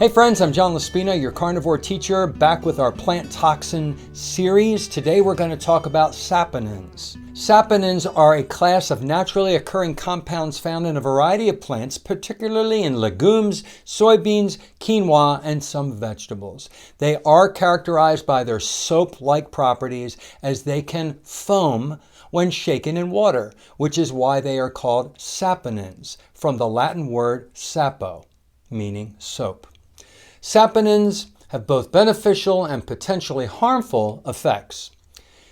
Hey friends, I'm John Laspina, your carnivore teacher, back with our plant toxin series. Today we're going to talk about saponins. Saponins are a class of naturally occurring compounds found in a variety of plants, particularly in legumes, soybeans, quinoa, and some vegetables. They are characterized by their soap-like properties as they can foam when shaken in water, which is why they are called saponins, from the Latin word sapo, meaning soap. Saponins have both beneficial and potentially harmful effects.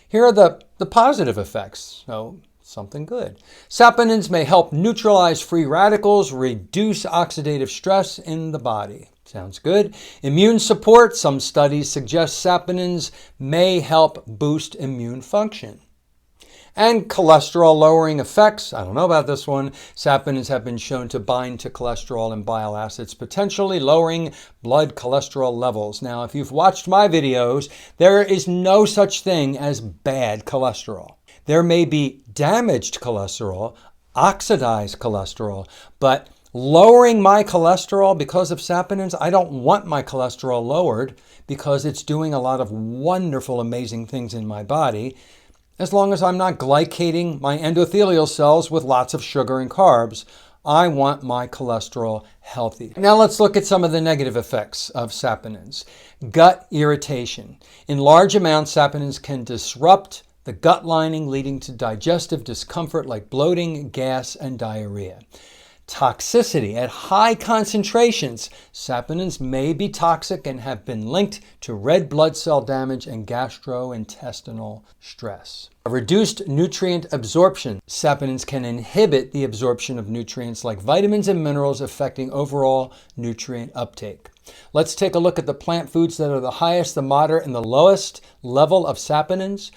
Here are the positive effects, so something good. Saponins may help neutralize free radicals, reduce oxidative stress in the body. Sounds good. Immune support. Some studies suggest saponins may help boost immune function. And cholesterol-lowering effects. I don't know about this one. Saponins have been shown to bind to cholesterol and bile acids, potentially lowering blood cholesterol levels. Now, if you've watched my videos, there is no such thing as bad cholesterol. There may be damaged cholesterol, oxidized cholesterol, but lowering my cholesterol because of saponins, I don't want my cholesterol lowered because it's doing a lot of wonderful, amazing things in my body, as long as I'm not glycating my endothelial cells with lots of sugar and carbs. I want my cholesterol healthy. Now let's look at some of the negative effects of saponins. Gut irritation. In large amounts, saponins can disrupt the gut lining, leading to digestive discomfort like bloating, gas, and diarrhea. Toxicity. At high concentrations, saponins may be toxic and have been linked to red blood cell damage and gastrointestinal stress. A reduced nutrient absorption. Saponins can inhibit the absorption of nutrients like vitamins and minerals, affecting overall nutrient uptake. Let's take a look at the plant foods that are the highest, the moderate, and the lowest level of saponins.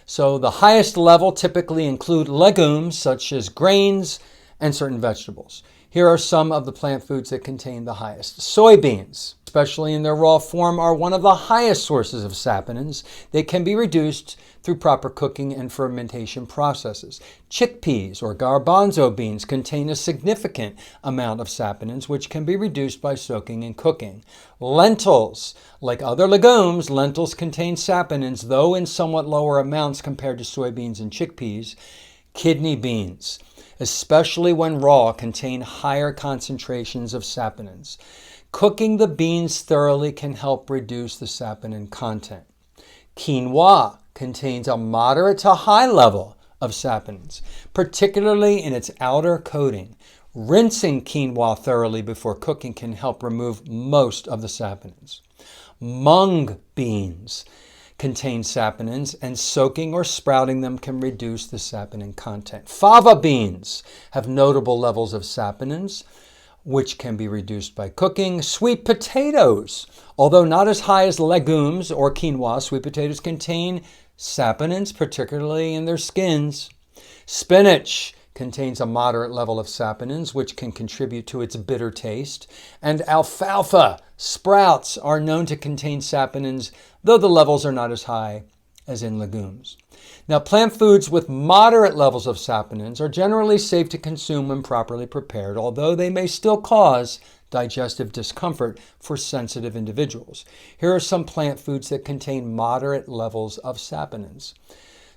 So the highest level typically include legumes such as grains and certain vegetables. Here are some of the plant foods that contain the highest. Soybeans, especially in their raw form, are one of the highest sources of saponins. They can be reduced through proper cooking and fermentation processes. Chickpeas or garbanzo beans contain a significant amount of saponins, which can be reduced by soaking and cooking. Lentils, like other legumes, lentils contain saponins, though in somewhat lower amounts compared to soybeans and chickpeas. Kidney beans, especially when raw, contain higher concentrations of saponins. Cooking the beans thoroughly can help reduce the saponin content. Quinoa contains a moderate to high level of saponins, particularly in its outer coating. Rinsing quinoa thoroughly before cooking can help remove most of the saponins. Mung beans contain saponins, and soaking or sprouting them can reduce the saponin content. Fava beans have notable levels of saponins, which can be reduced by cooking. Sweet potatoes, although not as high as legumes or quinoa, sweet potatoes contain saponins, particularly in their skins. Spinach contains a moderate level of saponins, which can contribute to its bitter taste. And alfalfa sprouts are known to contain saponins, though the levels are not as high as in legumes. Now, plant foods with moderate levels of saponins are generally safe to consume when properly prepared, although they may still cause digestive discomfort for sensitive individuals. Here are some plant foods that contain moderate levels of saponins.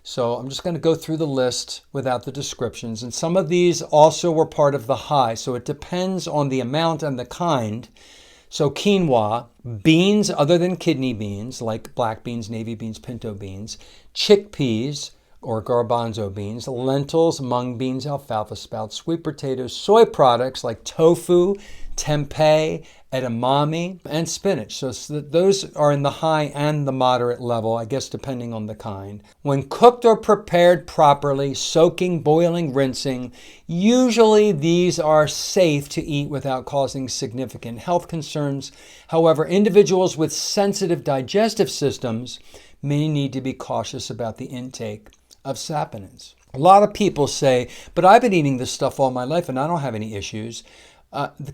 So I'm just going to go through the list without the descriptions. And some of these also were part of the high, so it depends on the amount and the kind. So quinoa, beans other than kidney beans, like black beans, navy beans, pinto beans, chickpeas or garbanzo beans, lentils, mung beans, alfalfa sprouts, sweet potatoes, soy products like tofu, tempeh, edamame, and spinach. So those are in the high and the moderate level, I guess, depending on the kind. When cooked or prepared properly, soaking, boiling, rinsing, usually these are safe to eat without causing significant health concerns. However, individuals with sensitive digestive systems may need to be cautious about the intake of saponins. A lot of people say, but I've been eating this stuff all my life and I don't have any issues.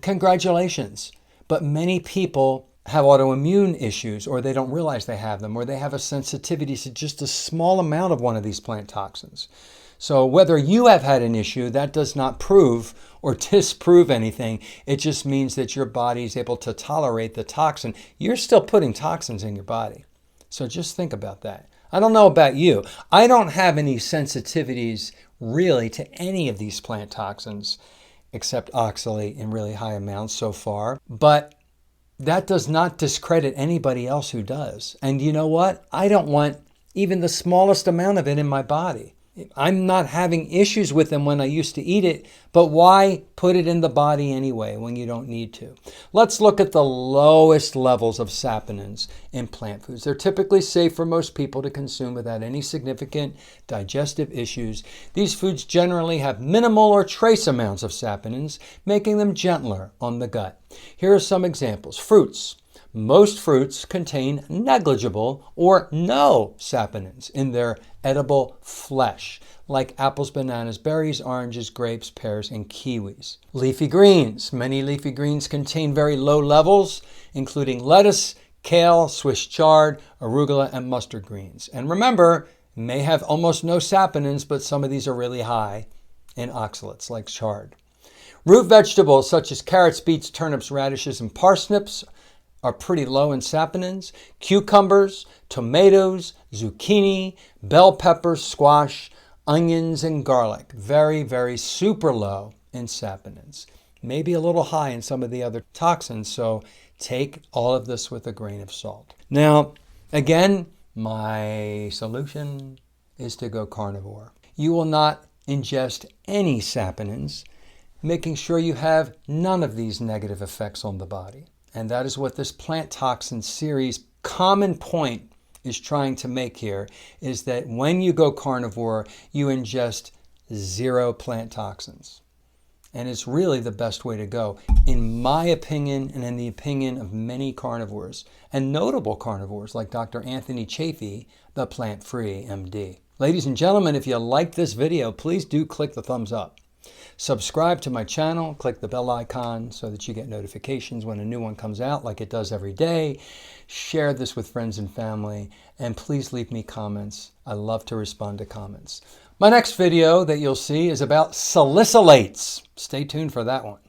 Congratulations. But many people have autoimmune issues, or they don't realize they have them, or they have a sensitivity to just a small amount of one of these plant toxins. So whether you have had an issue, that does not prove or disprove anything. It just means that your body is able to tolerate the toxin. You're still putting toxins in your body. So just think about that. I don't know about you. I don't have any sensitivities really to any of these plant toxins except oxalate in really high amounts so far. But that does not discredit anybody else who does. And you know what? I don't want even the smallest amount of it in my body. I'm not having issues with them when I used to eat it, but why put it in the body anyway when you don't need to? Let's look at the lowest levels of saponins in plant foods. They're typically safe for most people to consume without any significant digestive issues. These foods generally have minimal or trace amounts of saponins, making them gentler on the gut. Here are some examples. Fruits. Most fruits contain negligible or no saponins in their edible flesh, like apples, bananas, berries, oranges, grapes, pears, and kiwis. Leafy greens. Many leafy greens contain very low levels, including lettuce, kale, Swiss chard, arugula, and mustard greens. And remember, may have almost no saponins, but some of these are really high in oxalates, like chard. Root vegetables such as carrots, beets, turnips, radishes, and parsnips are pretty low in saponins. Cucumbers, tomatoes, zucchini, bell peppers, squash, onions, and garlic. Very, very super low in saponins. Maybe a little high in some of the other toxins, so take all of this with a grain of salt. Now, again, my solution is to go carnivore. You will not ingest any saponins, making sure you have none of these negative effects on the body. And that is what this plant toxin series common point is trying to make here, is that when you go carnivore, you ingest zero plant toxins. And it's really the best way to go, in my opinion, and in the opinion of many carnivores, and notable carnivores like Dr. Anthony Chafee, the Plant-Free MD. Ladies and gentlemen, if you like this video, please do click the thumbs up. Subscribe to my channel, click the bell icon so that you get notifications when a new one comes out like it does every day. Share this with friends and family, and please leave me comments. I love to respond to comments. My next video that you'll see is about salicylates. Stay tuned for that one.